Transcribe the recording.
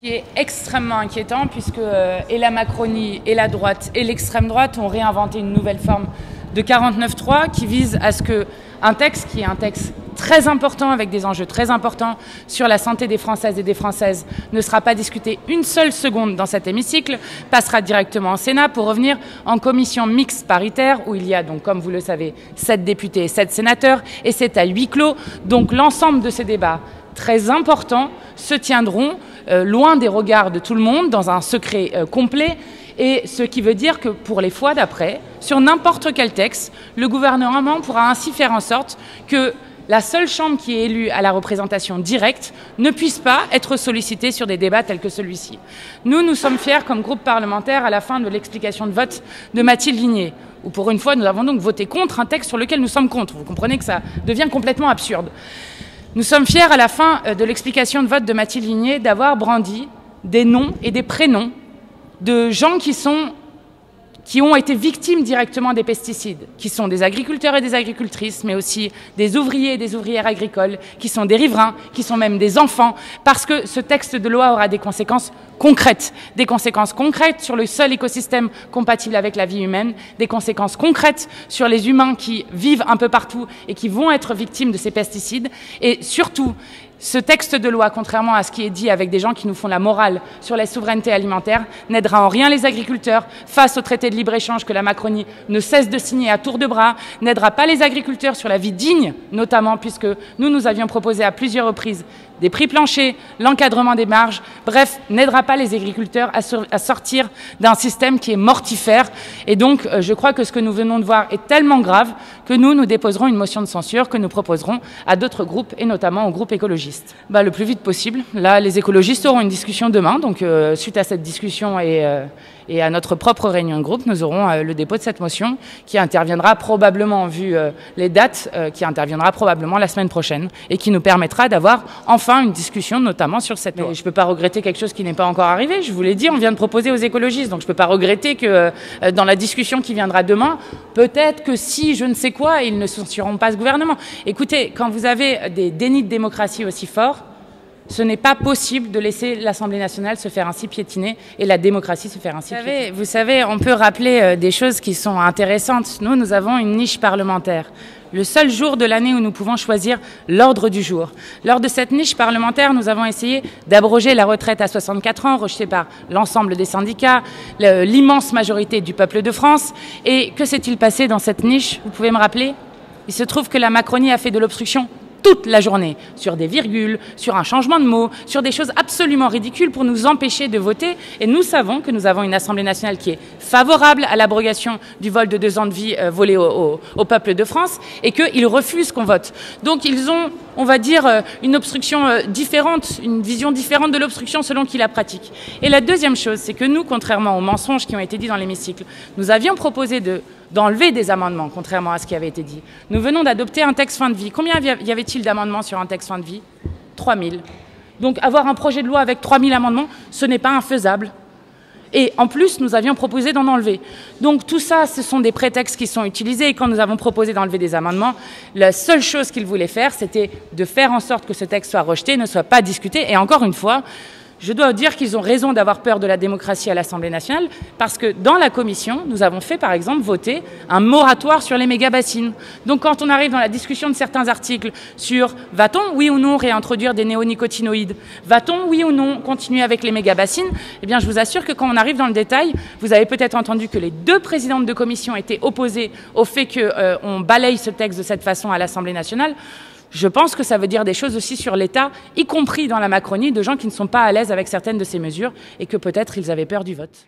Qui est extrêmement inquiétant puisque et la Macronie et la droite et l'extrême droite ont réinventé une nouvelle forme de 49.3 qui vise à ce qu'un texte qui est un texte très important avec des enjeux très importants sur la santé des Françaises et des Françaises ne sera pas discuté une seule seconde dans cet hémicycle, passera directement au Sénat pour revenir en commission mixte paritaire où il y a donc, comme vous le savez, 7 députés et 7 sénateurs et c'est à huis clos. Donc l'ensemble de ces débats très importants se tiendront loin des regards de tout le monde, dans un secret complet, et ce qui veut dire que pour les fois d'après, sur n'importe quel texte, le gouvernement pourra ainsi faire en sorte que la seule chambre qui est élue à la représentation directe ne puisse pas être sollicitée sur des débats tels que celui-ci. Nous sommes fiers comme groupe parlementaire à la fin de l'explication de vote de Mathilde Ligné, où pour une fois nous avons donc voté contre un texte sur lequel nous sommes contre. Vous comprenez que ça devient complètement absurde. Nous sommes fiers à la fin de l'explication de vote de Mathilde Ligné d'avoir brandi des noms et des prénoms de gens qui ont été victimes directement des pesticides, qui sont des agriculteurs et des agricultrices, mais aussi des ouvriers et des ouvrières agricoles, qui sont des riverains, qui sont même des enfants, parce que ce texte de loi aura des conséquences concrètes sur le seul écosystème compatible avec la vie humaine, des conséquences concrètes sur les humains qui vivent un peu partout et qui vont être victimes de ces pesticides, et surtout, ce texte de loi, contrairement à ce qui est dit avec des gens qui nous font la morale sur la souveraineté alimentaire, n'aidera en rien les agriculteurs face au traité de libre-échange que la Macronie ne cesse de signer à tour de bras, n'aidera pas les agriculteurs sur la vie digne, notamment puisque nous avions proposé à plusieurs reprises des prix planchers, l'encadrement des marges, bref, n'aidera pas les agriculteurs à sortir d'un système qui est mortifère. Et donc, je crois que ce que nous venons de voir est tellement grave que nous déposerons une motion de censure que nous proposerons à d'autres groupes, et notamment au groupe écologiste. Le plus vite possible. Là, les écologistes auront une discussion demain, donc suite à cette discussion et à notre propre réunion de groupe, nous aurons le dépôt de cette motion qui interviendra probablement, vu les dates, qui interviendra probablement la semaine prochaine et qui nous permettra d'avoir enfin une discussion notamment sur cette loi. Je ne peux pas regretter quelque chose qui n'est pas encore arrivé. Je vous l'ai dit, on vient de proposer aux écologistes, donc je ne peux pas regretter que dans la discussion qui viendra demain, peut-être que si je ne sais quoi, ils ne censureront pas ce gouvernement. Écoutez, quand vous avez des dénis de démocratie aussi forts, ce n'est pas possible de laisser l'Assemblée nationale se faire ainsi piétiner et la démocratie se faire ainsi piétiner. Vous savez, on peut rappeler des choses qui sont intéressantes. Nous avons une niche parlementaire. Le seul jour de l'année où nous pouvons choisir l'ordre du jour. Lors de cette niche parlementaire, nous avons essayé d'abroger la retraite à 64 ans, rejetée par l'ensemble des syndicats, l'immense majorité du peuple de France. Et que s'est-il passé dans cette niche? Vous pouvez me rappeler? Il se trouve que la Macronie a fait de l'obstruction toute la journée, sur des virgules, sur un changement de mots, sur des choses absolument ridicules pour nous empêcher de voter. Et nous savons que nous avons une Assemblée nationale qui est favorable à l'abrogation du vol de 2 ans de vie volé au peuple de France et qu'ils refusent qu'on vote. Donc ils ont, on va dire, une obstruction différente, une vision différente de l'obstruction selon qui la pratique. Et la deuxième chose, c'est que nous, contrairement aux mensonges qui ont été dits dans l'hémicycle, nous avions proposé d'enlever des amendements, contrairement à ce qui avait été dit. Nous venons d'adopter un texte fin de vie. Combien y avait-il d'amendements sur un texte fin de vie? 3000. Donc avoir un projet de loi avec 3000 amendements, ce n'est pas infaisable. Et en plus, nous avions proposé d'en enlever. Donc tout ça, ce sont des prétextes qui sont utilisés. Et quand nous avons proposé d'enlever des amendements, la seule chose qu'ils voulaient faire, c'était de faire en sorte que ce texte soit rejeté, ne soit pas discuté. Et encore une fois, je dois dire qu'ils ont raison d'avoir peur de la démocratie à l'Assemblée nationale parce que dans la commission, nous avons fait par exemple voter un moratoire sur les méga-bassines. Donc quand on arrive dans la discussion de certains articles sur va-t-on oui ou non réintroduire des néonicotinoïdes, va-t-on oui ou non continuer avec les méga-bassines, eh bien je vous assure que quand on arrive dans le détail, vous avez peut-être entendu que les 2 présidentes de commission étaient opposées au fait qu'on balaye ce texte de cette façon à l'Assemblée nationale. Je pense que ça veut dire des choses aussi sur l'État, y compris dans la Macronie, de gens qui ne sont pas à l'aise avec certaines de ces mesures et que peut-être ils avaient peur du vote.